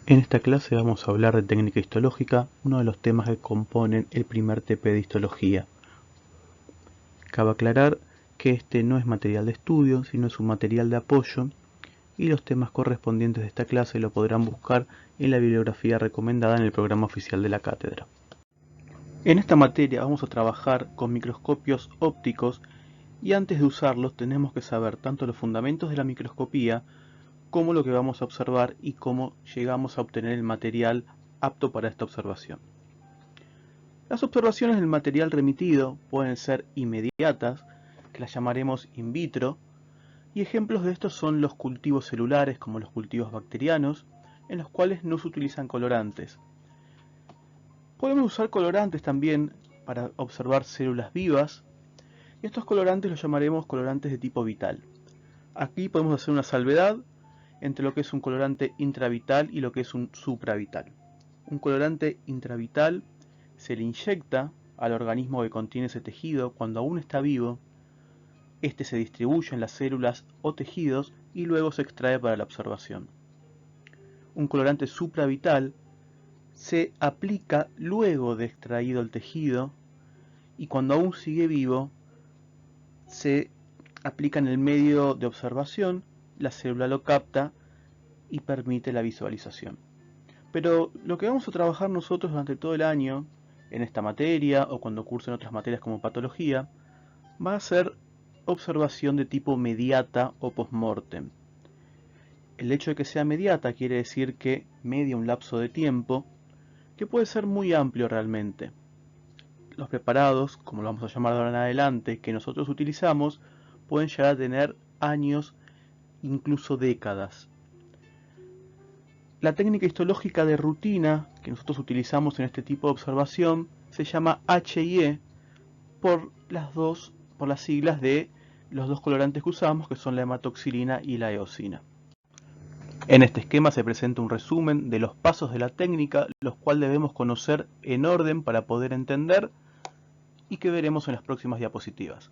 En esta clase vamos a hablar de técnica histológica, uno de los temas que componen el primer TP de histología. Cabe aclarar que este no es material de estudio, sino es un material de apoyo, y los temas correspondientes de esta clase lo podrán buscar en la bibliografía recomendada en el programa oficial de la cátedra. En esta materia vamos a trabajar con microscopios ópticos y antes de usarlos tenemos que saber tanto los fundamentos de la microscopía como lo que vamos a observar y cómo llegamos a obtener el material apto para esta observación. Las observaciones del material remitido pueden ser inmediatas, que las llamaremos in vitro, y ejemplos de estos son los cultivos celulares como los cultivos bacterianos, en los cuales no se utilizan colorantes. Podemos usar colorantes también para observar células vivas, y estos colorantes los llamaremos colorantes de tipo vital. Aquí podemos hacer una salvedad entre lo que es un colorante intravital y lo que es un supravital. Un colorante intravital se le inyecta al organismo que contiene ese tejido cuando aún está vivo. Este se distribuye en las células o tejidos y luego se extrae para la observación. Un colorante supravital se aplica luego de extraído el tejido y cuando aún sigue vivo se aplica en el medio de observación, la célula lo capta y permite la visualización. Pero lo que vamos a trabajar nosotros durante todo el año en esta materia o cuando cursen otras materias como patología va a ser observación de tipo mediata o post-mortem. El hecho de que sea mediata quiere decir que media un lapso de tiempo que puede ser muy amplio realmente. Los preparados, como lo vamos a llamar de ahora en adelante, que nosotros utilizamos, pueden llegar a tener años, incluso décadas. La técnica histológica de rutina que nosotros utilizamos en este tipo de observación se llama HIE por las siglas de los dos colorantes que usamos, que son la hematoxilina y la eosina. En este esquema se presenta un resumen de los pasos de la técnica, los cuales debemos conocer en orden para poder entender y que veremos en las próximas diapositivas.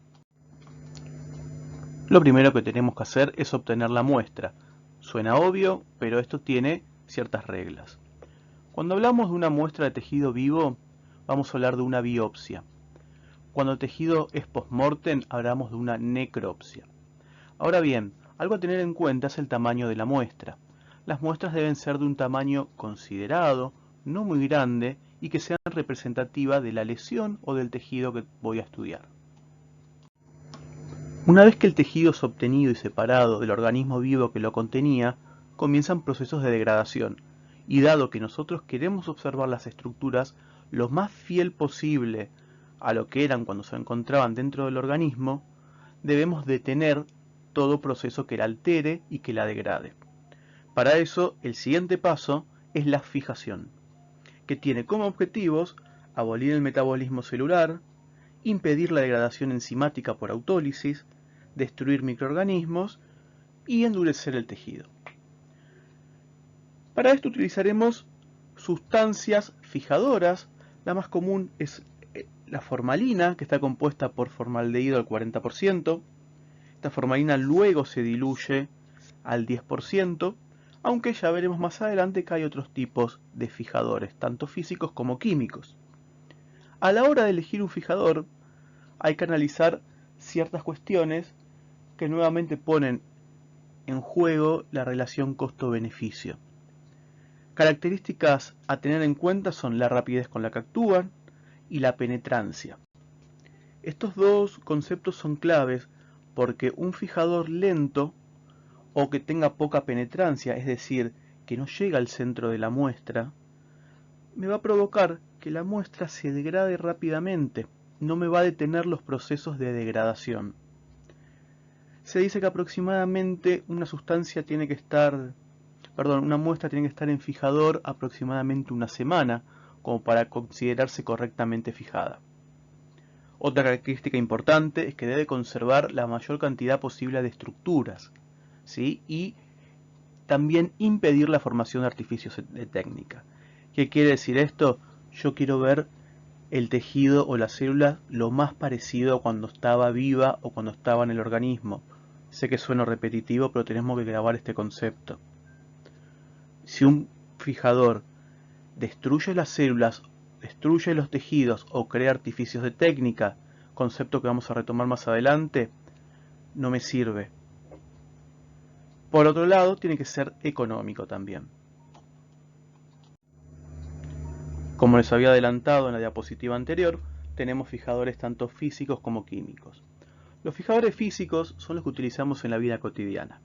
Lo primero que tenemos que hacer es obtener la muestra. Suena obvio, pero esto tiene ciertas reglas. Cuando hablamos de una muestra de tejido vivo, vamos a hablar de una biopsia. Cuando el tejido es post-mortem, hablamos de una necropsia. Ahora bien, algo a tener en cuenta es el tamaño de la muestra. Las muestras deben ser de un tamaño considerado, no muy grande, y que sean representativas de la lesión o del tejido que voy a estudiar. Una vez que el tejido es obtenido y separado del organismo vivo que lo contenía, comienzan procesos de degradación, y dado que nosotros queremos observar las estructuras lo más fiel posible a lo que eran cuando se encontraban dentro del organismo, debemos detener todo proceso que la altere y que la degrade. Para eso, el siguiente paso es la fijación, que tiene como objetivos abolir el metabolismo celular, impedir la degradación enzimática por autólisis, destruir microorganismos y endurecer el tejido. Para esto utilizaremos sustancias fijadoras. La más común es la formalina, que está compuesta por formaldehído al 40%. Esta formalina luego se diluye al 10%, aunque ya veremos más adelante que hay otros tipos de fijadores, tanto físicos como químicos. A la hora de elegir un fijador, hay que analizar ciertas cuestiones que nuevamente ponen en juego la relación costo-beneficio. Características a tener en cuenta son la rapidez con la que actúan y la penetrancia. Estos dos conceptos son claves porque un fijador lento o que tenga poca penetrancia, es decir, que no llega al centro de la muestra, me va a provocar que la muestra se degrade rápidamente, no me va a detener los procesos de degradación. Se dice que aproximadamente una muestra tiene que estar en fijador aproximadamente una semana, como para considerarse correctamente fijada. Otra característica importante es que debe conservar la mayor cantidad posible de estructuras, ¿sí? Y también impedir la formación de artificios de técnica. ¿Qué quiere decir esto? Yo quiero ver el tejido o la célula lo más parecido a cuando estaba viva o cuando estaba en el organismo. Sé que suena repetitivo, pero tenemos que grabar este concepto. Si un fijador destruye las células, destruye los tejidos o crea artificios de técnica, concepto que vamos a retomar más adelante, no me sirve. Por otro lado, tiene que ser económico también. Como les había adelantado en la diapositiva anterior, tenemos fijadores tanto físicos como químicos. Los fijadores físicos son los que utilizamos en la vida cotidiana.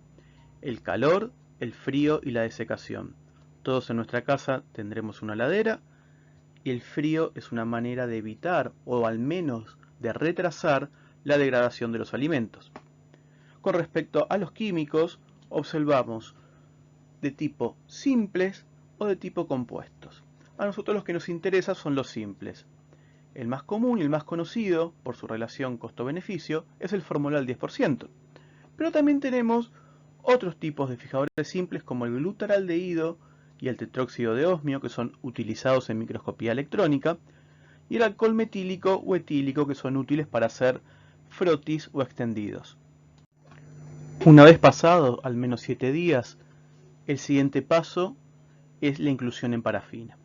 El calor, el frío y la desecación. Todos en nuestra casa tendremos una heladera y el frío es una manera de evitar o al menos de retrasar la degradación de los alimentos. Con respecto a los químicos, observamos de tipo simples o de tipo compuestos. A nosotros los que nos interesa son los simples. El más común y el más conocido, por su relación costo-beneficio, es el formol 10%. Pero también tenemos otros tipos de fijadores simples como el glutaraldehído y el tetróxido de osmio, que son utilizados en microscopía electrónica, y el alcohol metílico o etílico, que son útiles para hacer frotis o extendidos. Una vez pasado al menos 7 días, el siguiente paso es la inclusión en parafina.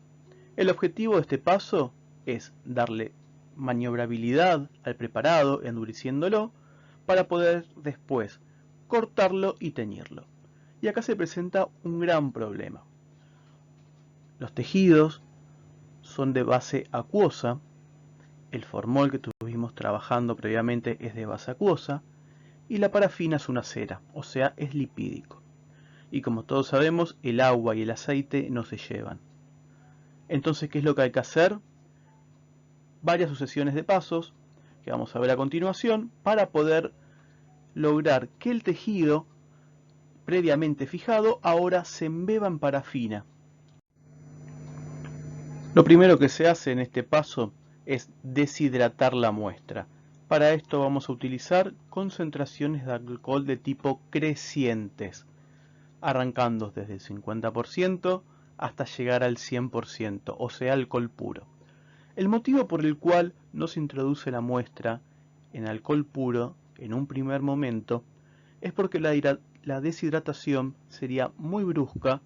El objetivo de este paso es darle maniobrabilidad al preparado, endureciéndolo, para poder después cortarlo y teñirlo. Y acá se presenta un gran problema. Los tejidos son de base acuosa, el formol que estuvimos trabajando previamente es de base acuosa, y la parafina es una cera, o sea, es lipídico. Y como todos sabemos, el agua y el aceite no se llevan. Entonces, ¿qué es lo que hay que hacer? Varias sucesiones de pasos, que vamos a ver a continuación, para poder lograr que el tejido previamente fijado ahora se embeba en parafina. Lo primero que se hace en este paso es deshidratar la muestra. Para esto vamos a utilizar concentraciones de alcohol de tipo crecientes, arrancando desde el 50% hasta llegar al 100%, o sea, alcohol puro. El motivo por el cual no se introduce la muestra en alcohol puro en un primer momento es porque la deshidratación sería muy brusca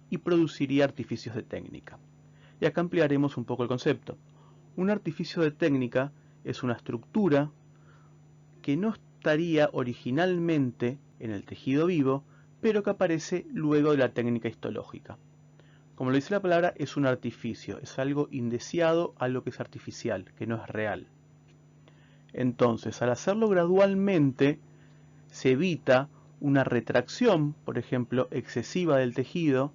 y produciría artificios de técnica. Y acá ampliaremos un poco el concepto. Un artificio de técnica es una estructura que no estaría originalmente en el tejido vivo, pero que aparece luego de la técnica histológica. Como lo dice la palabra, es un artificio, es algo indeseado, algo que es artificial, que no es real. Entonces, al hacerlo gradualmente, se evita una retracción, por ejemplo, excesiva del tejido,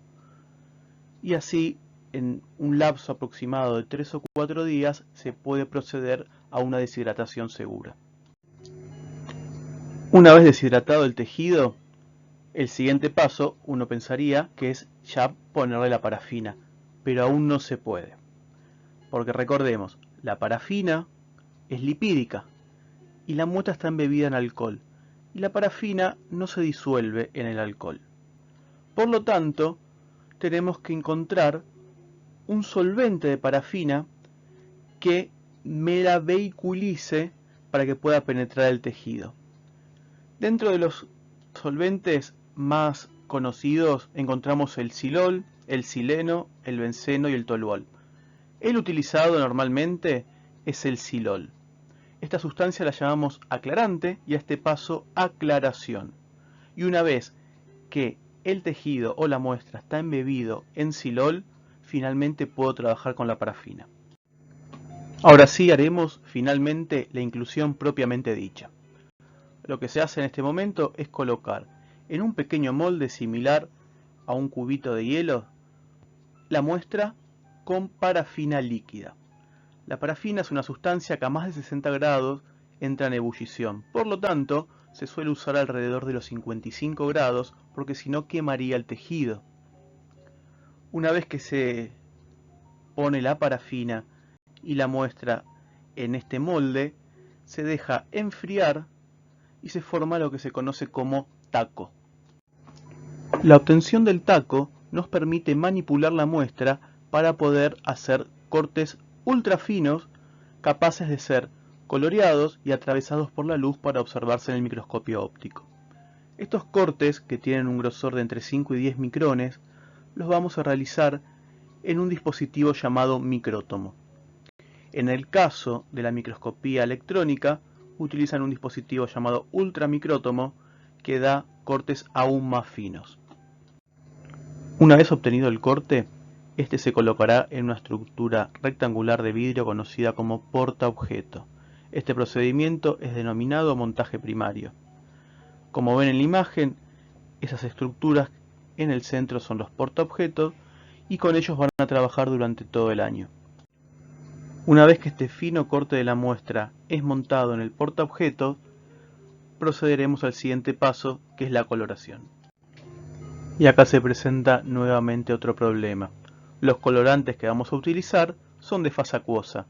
y así, en un lapso aproximado de 3 o 4 días, se puede proceder a una deshidratación segura. Una vez deshidratado el tejido, el siguiente paso, uno pensaría que es ya ponerle la parafina, pero aún no se puede. Porque recordemos, la parafina es lipídica y la muestra está embebida en alcohol, y la parafina no se disuelve en el alcohol. Por lo tanto, tenemos que encontrar un solvente de parafina que me la vehiculice para que pueda penetrar el tejido. Dentro de los solventes más conocidos encontramos el silol, el sileno, el benceno y el toluol. El utilizado normalmente es el silol. Esta sustancia la llamamos aclarante y a este paso aclaración. Y una vez que el tejido o la muestra está embebido en silol, finalmente puedo trabajar con la parafina. Ahora sí haremos finalmente la inclusión propiamente dicha. Lo que se hace en este momento es colocar en un pequeño molde similar a un cubito de hielo la muestra con parafina líquida. La parafina es una sustancia que a más de 60 grados entra en ebullición, por lo tanto se suele usar alrededor de los 55 grados porque si no quemaría el tejido. Una vez que se pone la parafina y la muestra en este molde, se deja enfriar y se forma lo que se conoce como taco. La obtención del taco nos permite manipular la muestra para poder hacer cortes ultra finos capaces de ser coloreados y atravesados por la luz para observarse en el microscopio óptico. Estos cortes, que tienen un grosor de entre 5 y 10 micrones, los vamos a realizar en un dispositivo llamado micrótomo. En el caso de la microscopía electrónica, utilizan un dispositivo llamado ultramicrótomo que da cortes aún más finos. Una vez obtenido el corte, este se colocará en una estructura rectangular de vidrio conocida como portaobjeto. Este procedimiento es denominado montaje primario. Como ven en la imagen, esas estructuras en el centro son los portaobjetos y con ellos van a trabajar durante todo el año. Una vez que este fino corte de la muestra es montado en el portaobjeto, procederemos al siguiente paso, que es la coloración. Y acá se presenta nuevamente otro problema. Los colorantes que vamos a utilizar son de fase acuosa,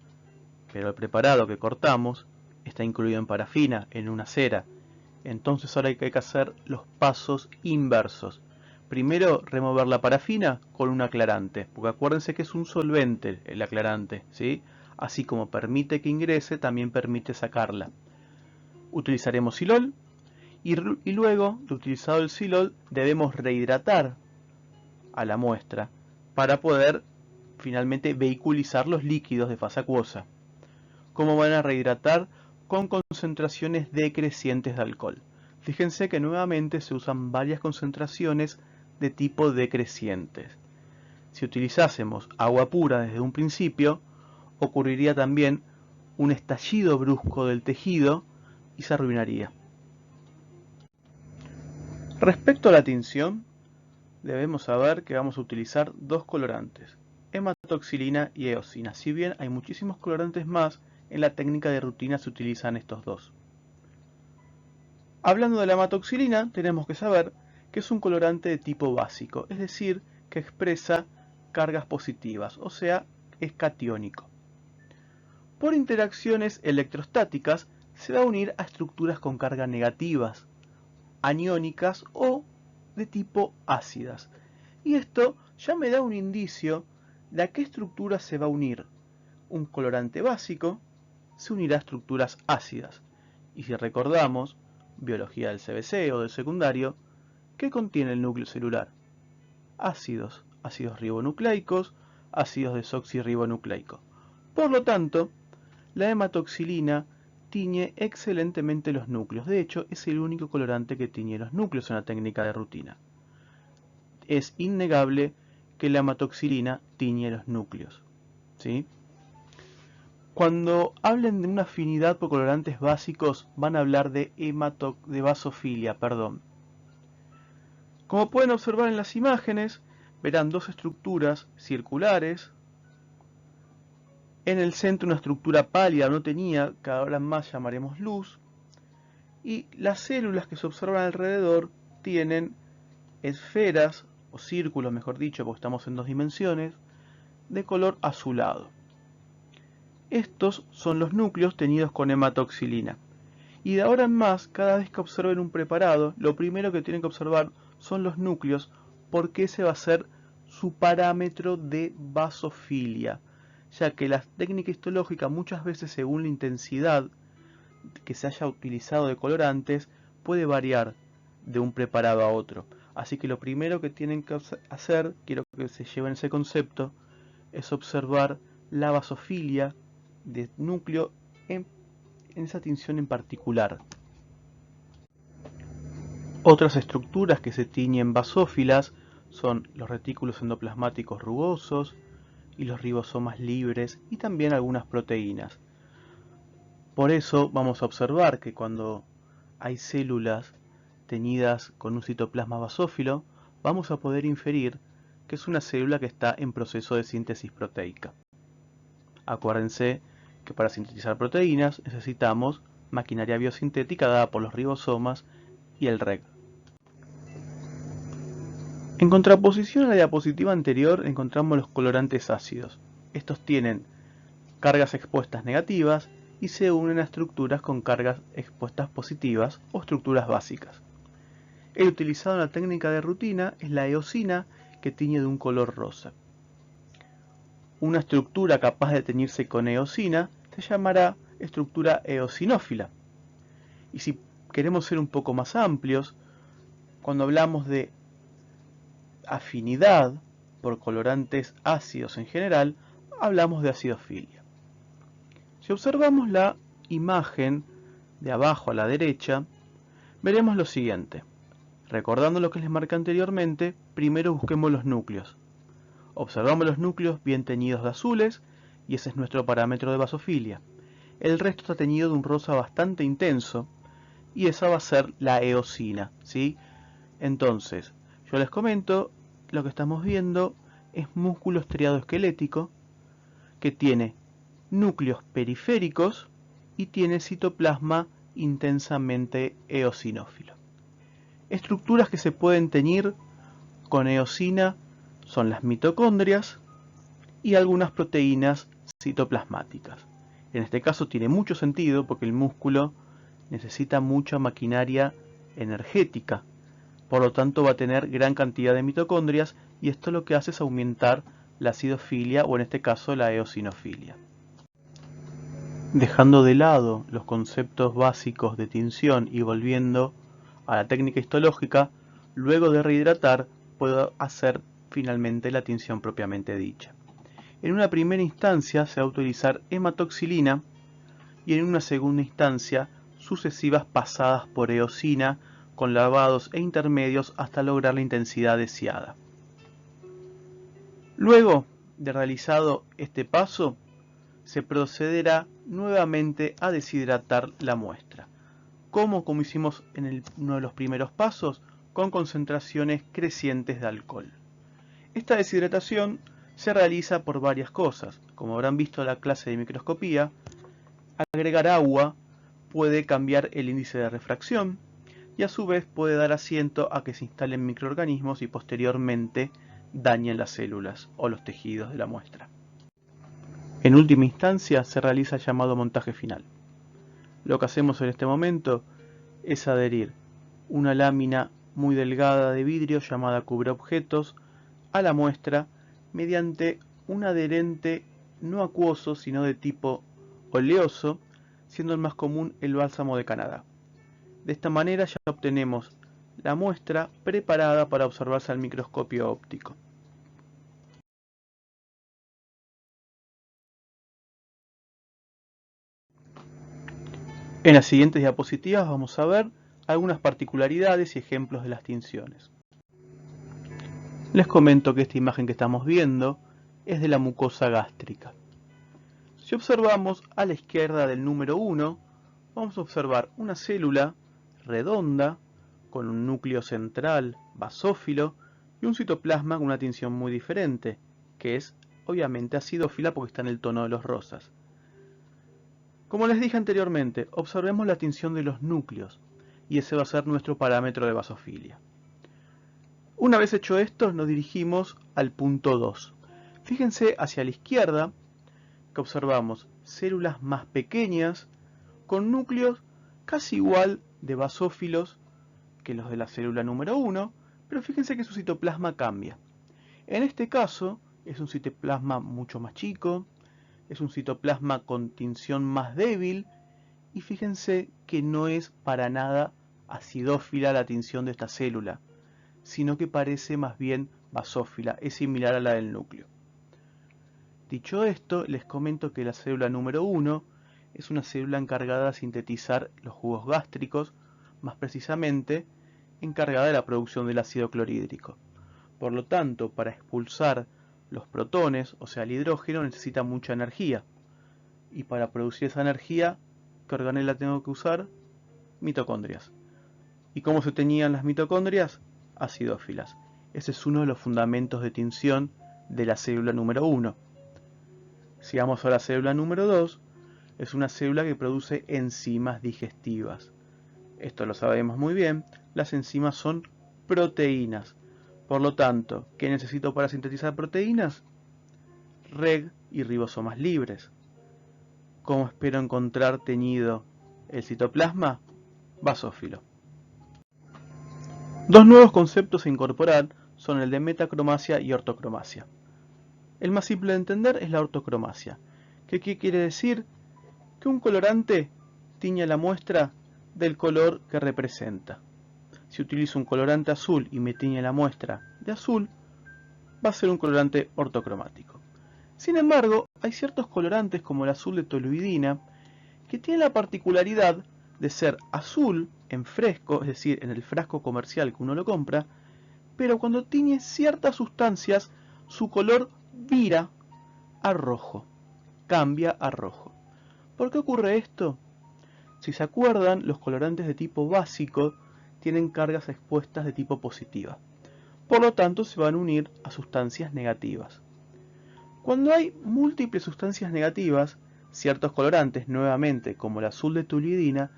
pero el preparado que cortamos está incluido en parafina, en una cera. Entonces ahora hay que hacer los pasos inversos. Primero, remover la parafina con un aclarante, porque acuérdense que es un solvente el aclarante, ¿sí? Así como permite que ingrese, también permite sacarla. Utilizaremos silol y luego de utilizado el silol debemos rehidratar a la muestra para poder finalmente vehiculizar los líquidos de fase acuosa. ¿Cómo van a rehidratar? Con concentraciones decrecientes de alcohol. Fíjense que nuevamente se usan varias concentraciones de tipo decrecientes. Si utilizásemos agua pura desde un principio, ocurriría también un estallido brusco del tejido y se arruinaría. Respecto a la tinción, debemos saber que vamos a utilizar dos colorantes, hematoxilina y eosina. Si bien hay muchísimos colorantes más, en la técnica de rutina se utilizan estos dos. Hablando de la hematoxilina, tenemos que saber que es un colorante de tipo básico, es decir, que expresa cargas positivas, o sea, es catiónico. Por interacciones electrostáticas se va a unir a estructuras con cargas negativas, aniónicas o de tipo ácidas. Y esto ya me da un indicio de a qué estructura se va a unir. Un colorante básico se unirá a estructuras ácidas. Y si recordamos, biología del CBC o del secundario, ¿qué contiene el núcleo celular? Ácidos ribonucleicos, ácidos desoxirribonucleicos. Por lo tanto, la hematoxilina tiñe excelentemente los núcleos. De hecho, es el único colorante que tiñe los núcleos en la técnica de rutina. Es innegable que la hematoxilina tiñe los núcleos, ¿sí? Cuando hablen de una afinidad por colorantes básicos, van a hablar de basofilia, Como pueden observar en las imágenes, verán dos estructuras circulares. En el centro una estructura pálida no tenía, que ahora más llamaremos luz. Y las células que se observan alrededor tienen esferas, o círculos mejor dicho, porque estamos en dos dimensiones, de color azulado. Estos son los núcleos teñidos con hematoxilina. Y de ahora en más, cada vez que observen un preparado, lo primero que tienen que observar son los núcleos, porque ese va a ser su parámetro de basofilia, ya que la técnica histológica muchas veces según la intensidad que se haya utilizado de colorantes puede variar de un preparado a otro. Así que lo primero que tienen que hacer, quiero que se lleven ese concepto, es observar la basofilia de núcleo en esa tinción en particular. Otras estructuras que se tiñen basófilas son los retículos endoplasmáticos rugosos y los ribosomas libres y también algunas proteínas. Por eso vamos a observar que cuando hay células teñidas con un citoplasma basófilo, vamos a poder inferir que es una célula que está en proceso de síntesis proteica. Acuérdense que para sintetizar proteínas necesitamos maquinaria biosintética dada por los ribosomas y el REG. En contraposición a la diapositiva anterior encontramos los colorantes ácidos. Estos tienen cargas expuestas negativas y se unen a estructuras con cargas expuestas positivas o estructuras básicas. El utilizado en la técnica de rutina es la eosina, que tiñe de un color rosa. Una estructura capaz de teñirse con eosina se llamará estructura eosinófila. Y si queremos ser un poco más amplios, cuando hablamos de afinidad por colorantes ácidos en general, hablamos de acidofilia. Si observamos la imagen de abajo a la derecha, veremos lo siguiente. Recordando lo que les marqué anteriormente, primero busquemos los núcleos. Observamos los núcleos bien teñidos de azules y ese es nuestro parámetro de basofilia. El resto está teñido de un rosa bastante intenso y esa va a ser la eosina, ¿sí? Entonces, yo les comento, lo que estamos viendo es músculo estriado esquelético que tiene núcleos periféricos y tiene citoplasma intensamente eosinófilo. Estructuras que se pueden teñir con eosina son las mitocondrias y algunas proteínas citoplasmáticas. En este caso tiene mucho sentido porque el músculo necesita mucha maquinaria energética, por lo tanto va a tener gran cantidad de mitocondrias y esto lo que hace es aumentar la acidofilia o en este caso la eosinofilia. Dejando de lado los conceptos básicos de tinción y volviendo a la técnica histológica, luego de rehidratar puedo hacer finalmente la tinción propiamente dicha. En una primera instancia se va a utilizar hematoxilina y en una segunda instancia sucesivas pasadas por eosina con lavados e intermedios hasta lograr la intensidad deseada. Luego de realizado este paso, se procederá nuevamente a deshidratar la muestra. Como hicimos en uno de los primeros pasos, con concentraciones crecientes de alcohol. Esta deshidratación se realiza por varias cosas. Como habrán visto en la clase de microscopía, agregar agua puede cambiar el índice de refracción y a su vez puede dar asiento a que se instalen microorganismos y posteriormente dañen las células o los tejidos de la muestra. En última instancia se realiza el llamado montaje final. Lo que hacemos en este momento es adherir una lámina muy delgada de vidrio llamada cubreobjetos a la muestra mediante un adherente no acuoso sino de tipo oleoso, siendo el más común el bálsamo de Canadá. De esta manera ya obtenemos la muestra preparada para observarse al microscopio óptico. En las siguientes diapositivas vamos a ver algunas particularidades y ejemplos de las tinciones. Les comento que esta imagen que estamos viendo es de la mucosa gástrica. Si observamos a la izquierda del número 1, vamos a observar una célula redonda con un núcleo central basófilo y un citoplasma con una tinción muy diferente, que es obviamente acidófila porque está en el tono de los rosas. Como les dije anteriormente, observemos la tinción de los núcleos y ese va a ser nuestro parámetro de basofilia. Una vez hecho esto, nos dirigimos al punto 2. Fíjense hacia la izquierda que observamos células más pequeñas con núcleos casi igual de basófilos que los de la célula número 1, pero fíjense que su citoplasma cambia. En este caso es un citoplasma mucho más chico, es un citoplasma con tinción más débil y fíjense que no es para nada acidófila la tinción de esta célula, sino que parece más bien basófila, es similar a la del núcleo. Dicho esto, les comento que la célula número 1 es una célula encargada de sintetizar los jugos gástricos, más precisamente encargada de la producción del ácido clorhídrico. Por lo tanto, para expulsar los protones, o sea el hidrógeno, necesita mucha energía. Y para producir esa energía, ¿qué organela tengo que usar? Mitocondrias. ¿Y cómo se teñían las mitocondrias? Acidófilas. Ese es uno de los fundamentos de tinción de la célula número 1. Si vamos a la célula número 2, es una célula que produce enzimas digestivas. Esto lo sabemos muy bien, las enzimas son proteínas. Por lo tanto, ¿qué necesito para sintetizar proteínas? Reg y ribosomas libres. ¿Cómo espero encontrar teñido el citoplasma? Basófilo. Dos nuevos conceptos a incorporar son el de metacromacia y ortocromacia. El más simple de entender es la ortocromacia, que ¿qué quiere decir? Que un colorante tiña la muestra del color que representa. Si utilizo un colorante azul y me tiñe la muestra de azul, va a ser un colorante ortocromático. Sin embargo, hay ciertos colorantes como el azul de toluidina que tienen la particularidad de ser azul en fresco, es decir, en el frasco comercial que uno lo compra, pero cuando tiñe ciertas sustancias su color vira a rojo, cambia a rojo. ¿Por qué ocurre esto? Si se acuerdan, los colorantes de tipo básico tienen cargas expuestas de tipo positiva. Por lo tanto, se van a unir a sustancias negativas. Cuando hay múltiples sustancias negativas, ciertos colorantes, nuevamente como el azul de toluidina,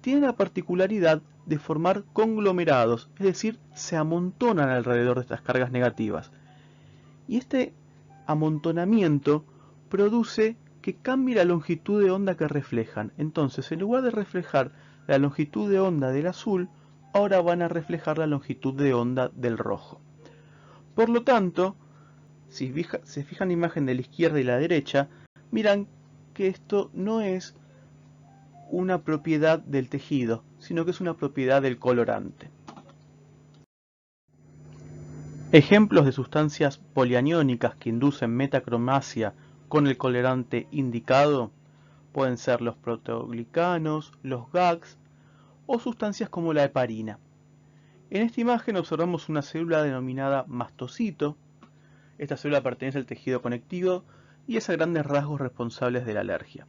tienen la particularidad de formar conglomerados, es decir, se amontonan alrededor de estas cargas negativas. Y este amontonamiento produce que cambie la longitud de onda que reflejan. Entonces, en lugar de reflejar la longitud de onda del azul, ahora van a reflejar la longitud de onda del rojo. Por lo tanto, si se fijan la imagen de la izquierda y la derecha, miran que esto no es una propiedad del tejido, sino que es una propiedad del colorante. Ejemplos de sustancias polianiónicas que inducen metacromasia con el colorante indicado pueden ser los proteoglicanos, los GAGs o sustancias como la heparina. En esta imagen observamos una célula denominada mastocito. Esta célula pertenece al tejido conectivo y es a grandes rasgos responsables de la alergia.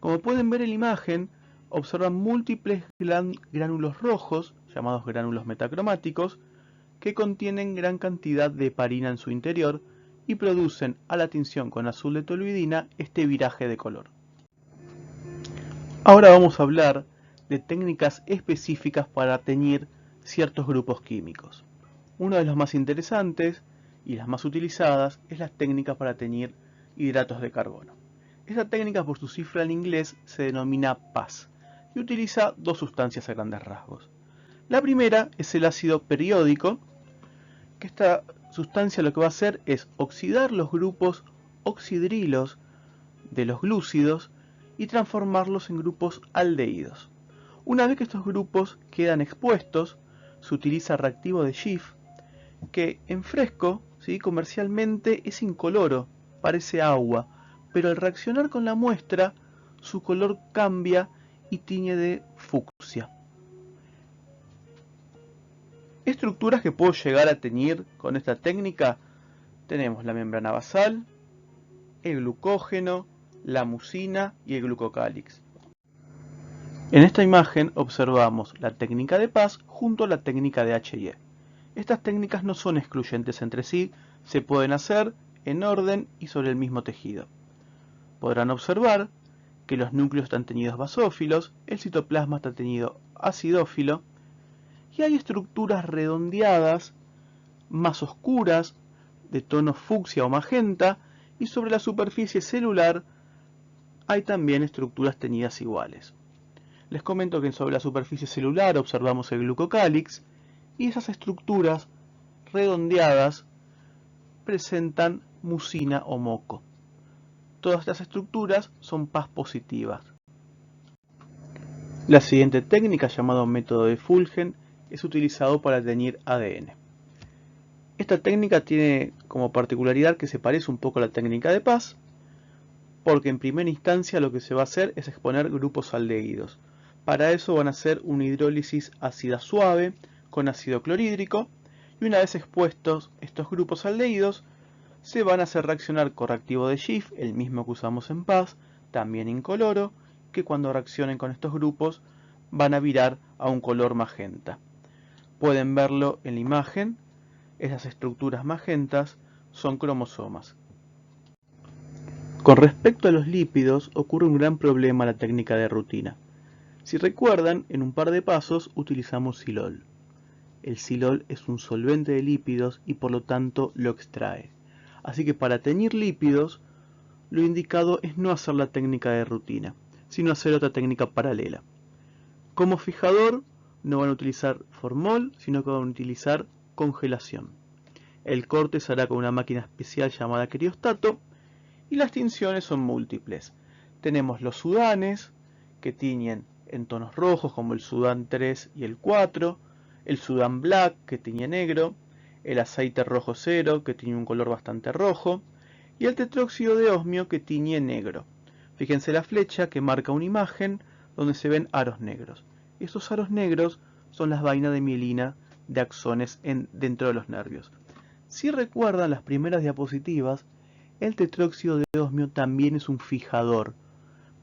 Como pueden ver en la imagen, observan múltiples gránulos rojos, llamados gránulos metacromáticos, que contienen gran cantidad de heparina en su interior y producen a la tinción con azul de toluidina este viraje de color. Ahora vamos a hablar de técnicas específicas para teñir ciertos grupos químicos. Uno de los más interesantes y las más utilizadas es la técnica para teñir hidratos de carbono. Esta técnica, por su cifra en inglés, se denomina PAS y utiliza dos sustancias a grandes rasgos. La primera es el ácido periódico, que esta sustancia lo que va a hacer es oxidar los grupos oxidrilos de los glúcidos y transformarlos en grupos aldehídos. Una vez que estos grupos quedan expuestos, se utiliza reactivo de Schiff, que en fresco, ¿sí?, comercialmente es incoloro, parece agua, pero al reaccionar con la muestra, su color cambia y tiñe de fucsia. Estructuras que puedo llegar a teñir con esta técnica: tenemos la membrana basal, el glucógeno, la mucina y el glucocálix. En esta imagen observamos la técnica de PAS junto a la técnica de H&E. Estas técnicas no son excluyentes entre sí, se pueden hacer en orden y sobre el mismo tejido. Podrán observar que los núcleos están teñidos basófilos, el citoplasma está teñido acidófilo, y hay estructuras redondeadas, más oscuras, de tono fucsia o magenta, y sobre la superficie celular hay también estructuras teñidas iguales. Les comento que sobre la superficie celular observamos el glucocálix, y esas estructuras redondeadas presentan mucina o moco. Todas estas estructuras son PAS positivas. La siguiente técnica, llamada método de Fulgen, es utilizado para teñir ADN. Esta técnica tiene como particularidad que se parece un poco a la técnica de PAS, porque en primera instancia lo que se va a hacer es exponer grupos aldehídos. Para eso van a hacer una hidrólisis ácida suave con ácido clorhídrico, y una vez expuestos estos grupos aldehídos, se van a hacer reaccionar con reactivo de Schiff, el mismo que usamos en PAS, también incoloro, que cuando reaccionen con estos grupos van a virar a un color magenta. Pueden verlo en la imagen, esas estructuras magentas son cromosomas. Con respecto a los lípidos, ocurre un gran problema en la técnica de rutina. Si recuerdan, en un par de pasos utilizamos silol. El silol es un solvente de lípidos y por lo tanto lo extrae. Así que para teñir lípidos, lo indicado es no hacer la técnica de rutina, sino hacer otra técnica paralela. Como fijador, no van a utilizar formol, sino que van a utilizar congelación. El corte se hará con una máquina especial llamada criostato, y las tinciones son múltiples. Tenemos los sudanes, que tiñen en tonos rojos como el sudán 3 y el 4, el sudán black, que tiñe negro, el aceite rojo cero, que tiene un color bastante rojo, y el tetróxido de osmio, que tiñe negro. Fíjense la flecha que marca una imagen donde se ven aros negros. Esos aros negros son las vainas de mielina de axones dentro de los nervios. Si recuerdan las primeras diapositivas, el tetróxido de osmio también es un fijador,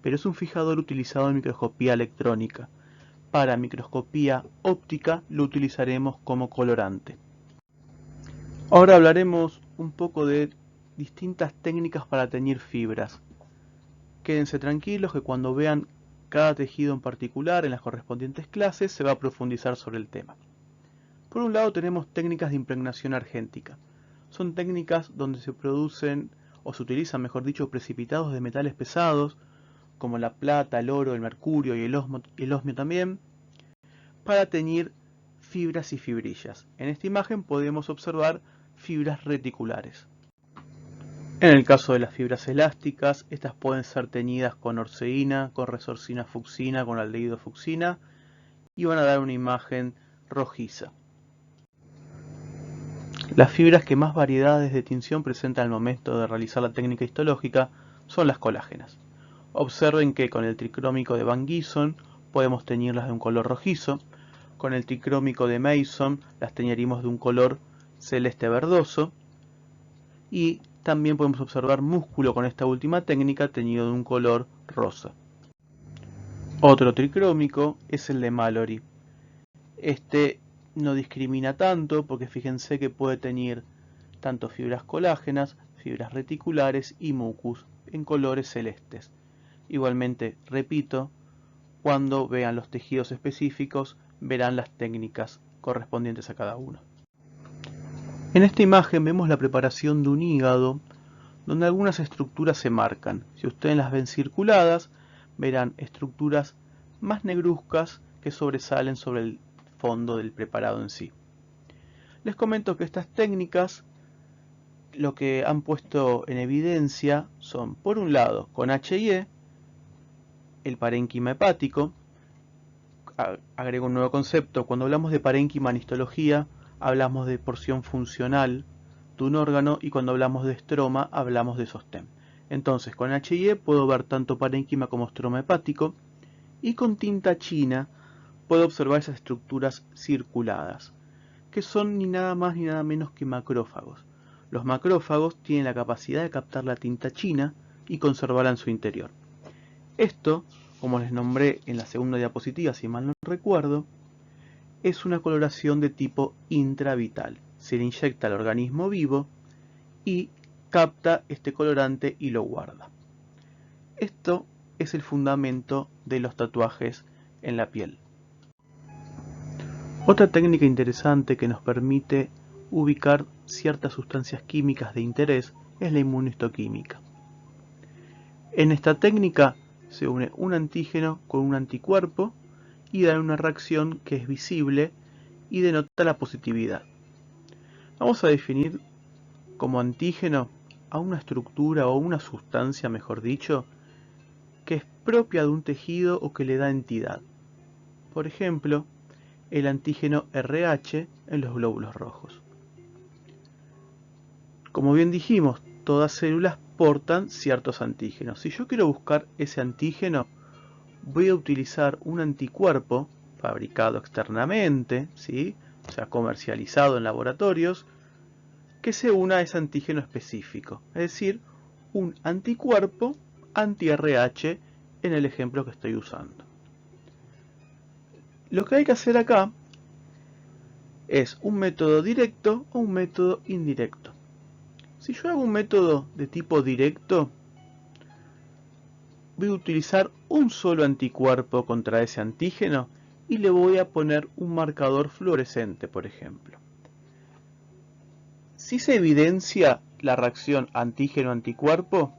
pero es un fijador utilizado en microscopía electrónica. Para microscopía óptica lo utilizaremos como colorante. Ahora hablaremos un poco de distintas técnicas para teñir fibras. Quédense tranquilos que cuando vean cada tejido en particular en las correspondientes clases se va a profundizar sobre el tema. Por un lado tenemos técnicas de impregnación argéntica. Son técnicas donde se producen o se utilizan, mejor dicho, precipitados de metales pesados como la plata, el oro, el mercurio y el osmio también, para teñir fibras y fibrillas. En esta imagen podemos observar fibras reticulares. En el caso de las fibras elásticas, estas pueden ser teñidas con orceína, con resorcina fucsina, con aldehído fucsina y van a dar una imagen rojiza. Las fibras que más variedades de tinción presentan al momento de realizar la técnica histológica son las colágenas. Observen que con el tricrómico de Van Gieson podemos teñirlas de un color rojizo, con el tricrómico de Mason las teñiríamos de un color celeste verdoso y también podemos observar músculo con esta última técnica teñido de un color rosa. Otro tricrómico es el de Mallory. Este no discrimina tanto porque fíjense que puede teñir tanto fibras colágenas, fibras reticulares y mucus en colores celestes. Igualmente, repito, cuando vean los tejidos específicos verán las técnicas correspondientes a cada uno. En esta imagen vemos la preparación de un hígado donde algunas estructuras se marcan. Si ustedes las ven circuladas, verán estructuras más negruzcas que sobresalen sobre el fondo del preparado en sí. Les comento que estas técnicas lo que han puesto en evidencia son, por un lado, con H&E, el parénquima hepático. Agrego un nuevo concepto. Cuando hablamos de parénquima en histología, hablamos de porción funcional de un órgano y cuando hablamos de estroma, hablamos de sostén. Entonces, con H&E puedo ver tanto parénquima como estroma hepático y con tinta china puedo observar esas estructuras circuladas, que son ni nada más ni nada menos que macrófagos. Los macrófagos tienen la capacidad de captar la tinta china y conservarla en su interior. Esto, como les nombré en la segunda diapositiva, si mal no recuerdo, es una coloración de tipo intravital. Se le inyecta al organismo vivo y capta este colorante y lo guarda. Esto es el fundamento de los tatuajes en la piel. Otra técnica interesante que nos permite ubicar ciertas sustancias químicas de interés es la inmunohistoquímica. En esta técnica se une un antígeno con un anticuerpo y da una reacción que es visible y denota la positividad. Vamos a definir como antígeno a una estructura o una sustancia, mejor dicho, que es propia de un tejido o que le da entidad. Por ejemplo, el antígeno RH en los glóbulos rojos. Como bien dijimos, todas células portan ciertos antígenos. Si yo quiero buscar ese antígeno, voy a utilizar un anticuerpo fabricado externamente, ¿sí? O sea, comercializado en laboratorios, que se una a ese antígeno específico, es decir, un anticuerpo anti-RH en el ejemplo que estoy usando. Lo que hay que hacer acá es un método directo o un método indirecto. Si yo hago un método de tipo directo, voy a utilizar un solo anticuerpo contra ese antígeno y le voy a poner un marcador fluorescente, por ejemplo. Si se evidencia la reacción antígeno-anticuerpo,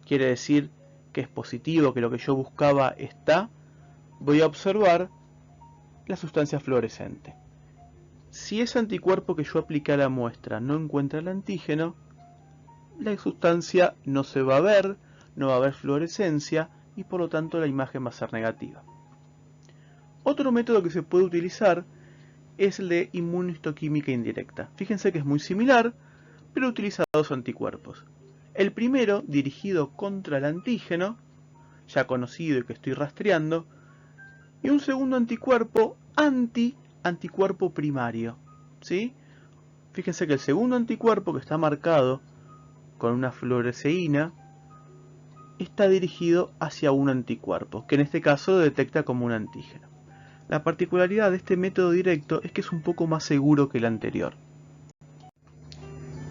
quiere decir que es positivo, que lo que yo buscaba está, voy a observar la sustancia fluorescente. Si ese anticuerpo que yo apliqué a la muestra no encuentra el antígeno, la sustancia no se va a ver, no va a haber fluorescencia y por lo tanto la imagen va a ser negativa. Otro método que se puede utilizar es el de inmunohistoquímica indirecta. Fíjense que es muy similar, pero utiliza dos anticuerpos. El primero, dirigido contra el antígeno, ya conocido y que estoy rastreando, y un segundo anticuerpo anticuerpo primario, ¿sí? Fíjense que el segundo anticuerpo, que está marcado con una fluoresceína, está dirigido hacia un anticuerpo, que en este caso lo detecta como un antígeno. La particularidad de este método directo es que es un poco más seguro que el anterior.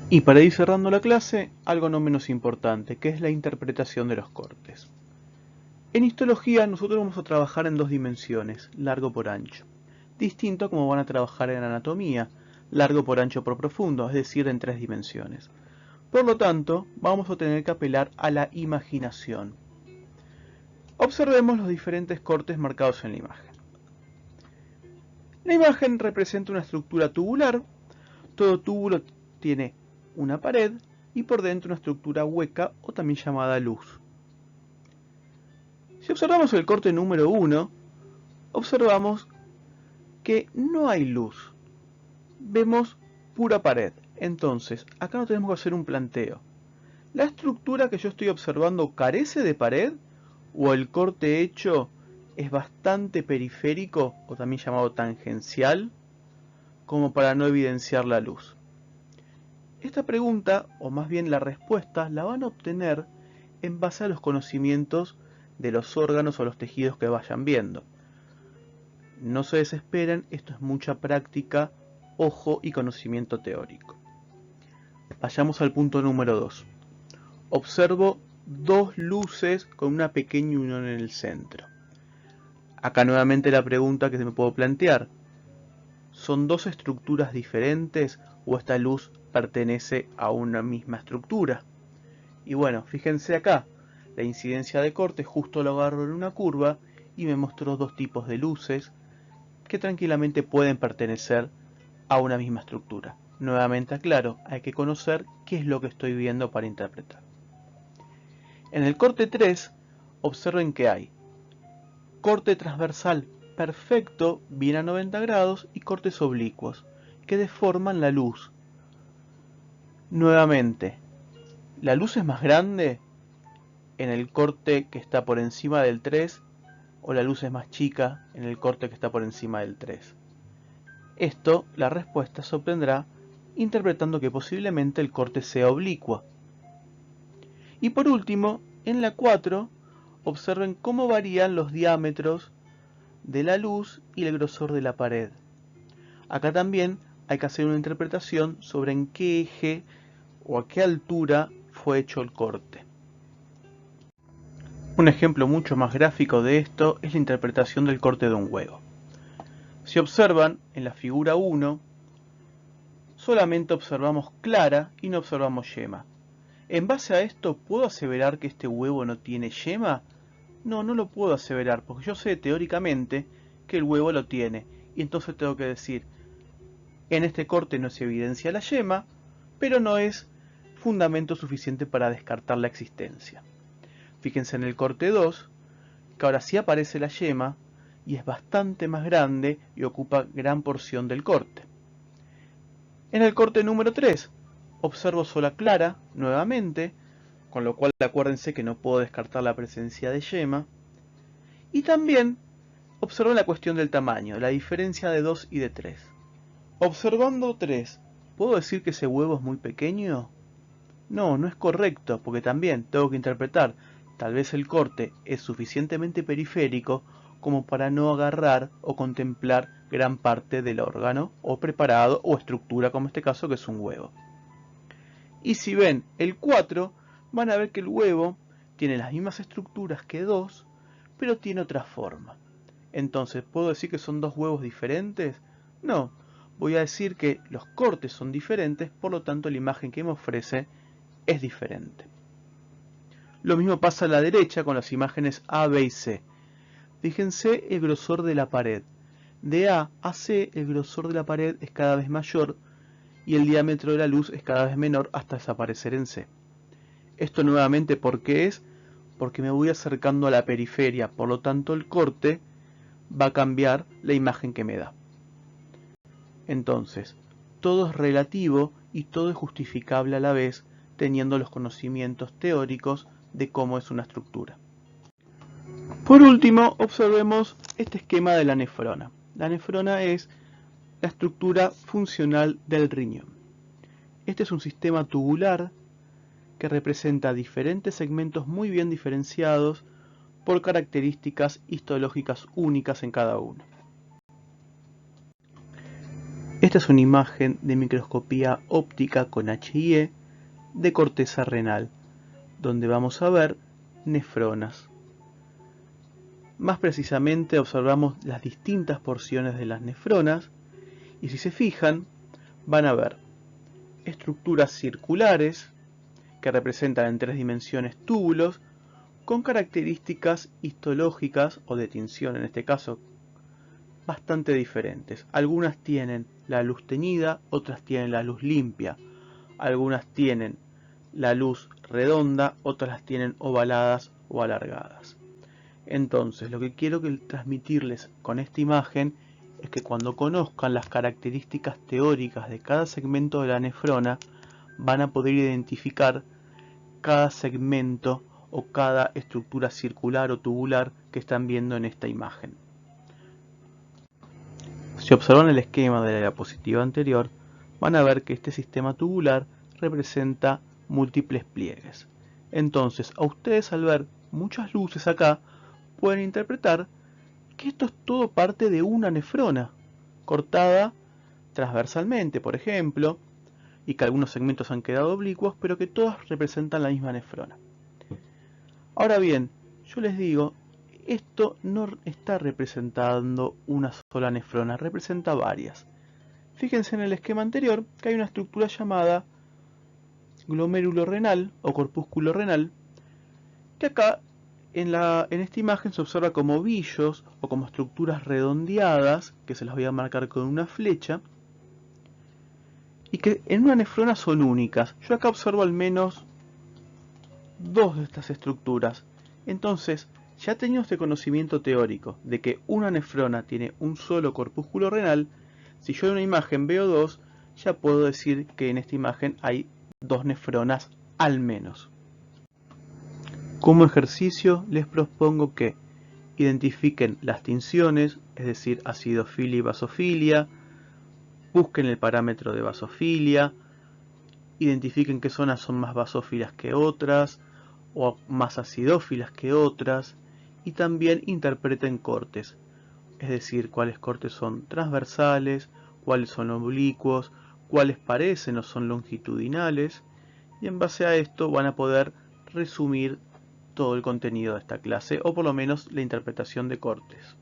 Y para ir cerrando la clase, algo no menos importante, que es la interpretación de los cortes. En histología nosotros vamos a trabajar en dos dimensiones, largo por ancho, distinto a como van a trabajar en anatomía, largo por ancho por profundo, es decir, en tres dimensiones. Por lo tanto, vamos a tener que apelar a la imaginación. Observemos los diferentes cortes marcados en la imagen. La imagen representa una estructura tubular. Todo túbulo tiene una pared y por dentro una estructura hueca o también llamada luz. Si observamos el corte número 1, observamos que no hay luz. Vemos pura pared. Entonces, acá no tenemos que hacer un planteo. ¿La estructura que yo estoy observando carece de pared? ¿O el corte hecho es bastante periférico, o también llamado tangencial, como para no evidenciar la luz? Esta pregunta, o más bien la respuesta, la van a obtener en base a los conocimientos de los órganos o los tejidos que vayan viendo. No se desesperen, esto es mucha práctica, ojo y conocimiento teórico. Vayamos al punto número 2. Observo dos luces con una pequeña unión en el centro. Acá nuevamente la pregunta que se me puedo plantear: ¿son dos estructuras diferentes o esta luz pertenece a una misma estructura? Y bueno, fíjense acá, la incidencia de corte justo lo agarro en una curva y me mostró dos tipos de luces que tranquilamente pueden pertenecer a una misma estructura. Nuevamente aclaro, hay que conocer qué es lo que estoy viendo para interpretar. En el corte 3, observen que hay corte transversal perfecto, bien a 90 grados, y cortes oblicuos, que deforman la luz. Nuevamente, la luz es más grande en el corte que está por encima del 3, o la luz es más chica en el corte que está por encima del 3. Esto, la respuesta se obtendrá interpretando que posiblemente el corte sea oblicuo. Y por último, en la 4, observen cómo varían los diámetros de la luz y el grosor de la pared. Acá también hay que hacer una interpretación sobre en qué eje o a qué altura fue hecho el corte. Un ejemplo mucho más gráfico de esto es la interpretación del corte de un huevo. Si observan en la figura 1, solamente observamos clara y no observamos yema. En base a esto, ¿puedo aseverar que este huevo no tiene yema? No, no lo puedo aseverar, porque yo sé teóricamente que el huevo lo tiene, y entonces tengo que decir, en este corte no se evidencia la yema, pero no es fundamento suficiente para descartar la existencia. Fíjense en el corte 2, que ahora sí aparece la yema, y es bastante más grande y ocupa gran porción del corte. En el corte número 3, observo sola clara, nuevamente, con lo cual acuérdense que no puedo descartar la presencia de yema. Y también observo la cuestión del tamaño, la diferencia de 2 y de 3. Observando 3, ¿puedo decir que ese huevo es muy pequeño? No, no es correcto, porque también tengo que interpretar, tal vez el corte es suficientemente periférico como para no agarrar o contemplar gran parte del órgano o preparado o estructura, como en este caso que es un huevo. Y si ven el 4, van a ver que el huevo tiene las mismas estructuras que 2, pero tiene otra forma. Entonces, ¿puedo decir que son dos huevos diferentes? No, voy a decir que los cortes son diferentes, por lo tanto la imagen que me ofrece es diferente. Lo mismo pasa a la derecha con las imágenes A, B y C. Fíjense el grosor de la pared. De A a C el grosor de la pared es cada vez mayor y el diámetro de la luz es cada vez menor hasta desaparecer en C. Esto nuevamente, ¿por qué es? Porque me voy acercando a la periferia, por lo tanto el corte va a cambiar la imagen que me da. Entonces, todo es relativo y todo es justificable a la vez, teniendo los conocimientos teóricos de cómo es una estructura. Por último, observemos este esquema de la nefrona. La nefrona es la estructura funcional del riñón. Este es un sistema tubular que representa diferentes segmentos muy bien diferenciados por características histológicas únicas en cada uno. Esta es una imagen de microscopía óptica con HIE de corteza renal, donde vamos a ver nefronas. Más precisamente observamos las distintas porciones de las nefronas y si se fijan van a ver estructuras circulares que representan en 3 dimensiones túbulos con características histológicas o de tinción en este caso bastante diferentes. Algunas tienen la luz teñida, otras tienen la luz limpia, algunas tienen la luz redonda, otras las tienen ovaladas o alargadas. Entonces, lo que quiero transmitirles con esta imagen es que cuando conozcan las características teóricas de cada segmento de la nefrona, van a poder identificar cada segmento o cada estructura circular o tubular que están viendo en esta imagen. Si observan el esquema de la diapositiva anterior, van a ver que este sistema tubular representa múltiples pliegues. Entonces, a ustedes al ver muchas luces acá, pueden interpretar que esto es todo parte de una nefrona, cortada transversalmente, por ejemplo, y que algunos segmentos han quedado oblicuos, pero que todas representan la misma nefrona. Ahora bien, yo les digo, esto no está representando una sola nefrona, representa varias. Fíjense en el esquema anterior que hay una estructura llamada glomérulo renal o corpúsculo renal, que acá en esta imagen se observa como villos o como estructuras redondeadas, que se las voy a marcar con una flecha, y que en una nefrona son únicas. Yo acá observo al menos 2 de estas estructuras. Entonces, ya teniendo este conocimiento teórico de que una nefrona tiene un solo corpúsculo renal, si yo en una imagen veo 2, ya puedo decir que en esta imagen hay 2 nefronas al menos. Como ejercicio les propongo que identifiquen las tinciones, es decir, acidofilia y basofilia, busquen el parámetro de basofilia, identifiquen qué zonas son más basófilas que otras o más acidófilas que otras y también interpreten cortes, es decir, cuáles cortes son transversales, cuáles son oblicuos, cuáles parecen o son longitudinales y en base a esto van a poder resumir todo el contenido de esta clase o por lo menos la interpretación de cortes.